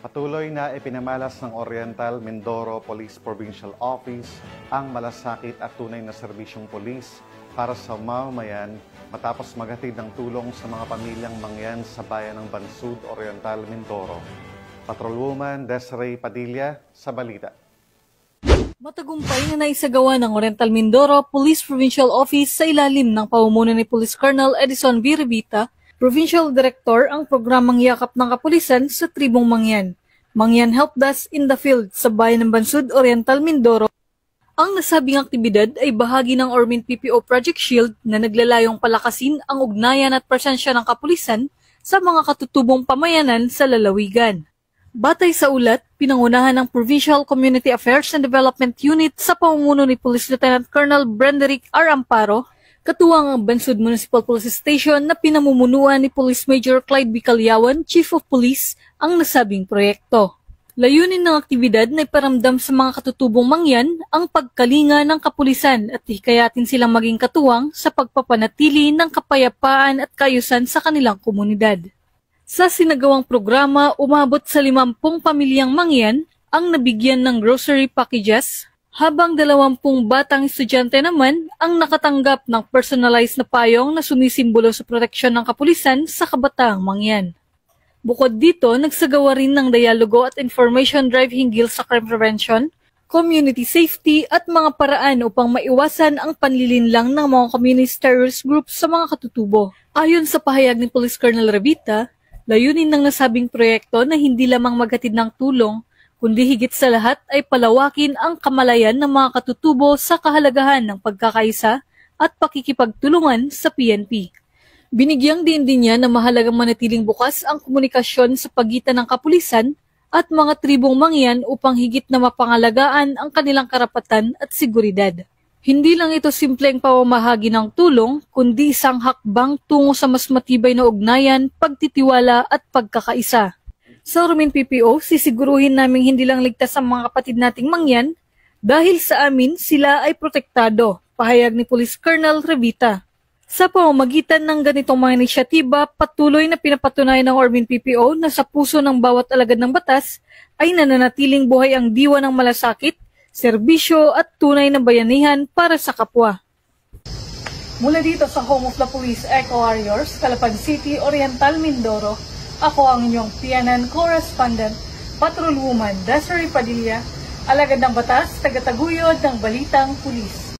Patuloy na ipinamalas ng Oriental Mindoro Police Provincial Office ang malasakit at tunay na serbisyong polis para sa mamamayan matapos maghatid ng tulong sa mga pamilyang mangyan sa bayan ng Bansud, Oriental Mindoro. Patrolwoman Desiree Padilla sa balita. Matagumpay na naisagawa ng Oriental Mindoro Police Provincial Office sa ilalim ng pamumuno ni Police Colonel Edison V. Revita, Provincial Director, ang programang Yakap ng Kapulisan sa Tribong Mangyan. Mangyan Help Desk in the Field sa bayan ng Bansud, Oriental Mindoro. Ang nasabing aktibidad ay bahagi ng Ormin PPO Project Shield na naglalayong palakasin ang ugnayan at presensya ng kapulisan sa mga katutubong pamayanan sa lalawigan. Batay sa ulat, pinangunahan ng Provincial Community Affairs and Development Unit sa pamumuno ni Police Lieutenant Colonel Brenderick R. Amparo, katuwang ang Bansud Municipal Police Station na pinamumunuan ni Police Major Clyde B. Calyawan, Chief of Police, ang nasabing proyekto. Layunin ng aktibidad na iparamdam sa mga katutubong mangyan ang pagkalinga ng kapulisan at hikayatin silang maging katuwang sa pagpapanatili ng kapayapaan at kaayusan sa kanilang komunidad. Sa sinagawang programa, umabot sa 50 pamilyang mangyan ang nabigyan ng grocery packages, habang 20 batang estudyante naman ang nakatanggap ng personalized na payong na sumisimbolo sa proteksyon ng kapulisan sa kabataang mangyan. Bukod dito, nagsagawa rin ng dialogo at information drive hinggil sa crime prevention, community safety at mga paraan upang maiwasan ang panlilinlang ng mga communist terrorist groups sa mga katutubo. Ayon sa pahayag ni Police Colonel Revita, layunin ng nasabing proyekto na hindi lamang maghatid ng tulong, kundi higit sa lahat ay palawakin ang kamalayan ng mga katutubo sa kahalagahan ng pagkakaisa at pakikipagtulungan sa PNP. Binigyang diin din niya na mahalagang manatiling bukas ang komunikasyon sa pagitan ng kapulisan at mga tribong mangyan upang higit na mapangalagaan ang kanilang karapatan at seguridad. Hindi lang ito simpleng pamamahagi ng tulong, kundi isang hakbang tungo sa mas matibay na ugnayan, pagtitiwala at pagkakaisa. Sa Ormin PPO, sisiguruhin naming hindi lang ligtas ang mga kapatid nating mangyan dahil sa amin sila ay protektado, pahayag ni Police Colonel Revita. Sa pamamagitan ng ganitong mga inisyatiba, patuloy na pinapatunayan ng Ormin PPO na sa puso ng bawat alagad ng batas ay nananatiling buhay ang diwa ng malasakit, serbisyo at tunay na bayanihan para sa kapwa. Mula dito sa Home of the Police Eco Warriors, Calapag City, Oriental Mindoro, ako ang inyong PNN correspondent, Patrolwoman Desiree Padilla, alagad ng batas, tagataguyod ng Balitang Pulis.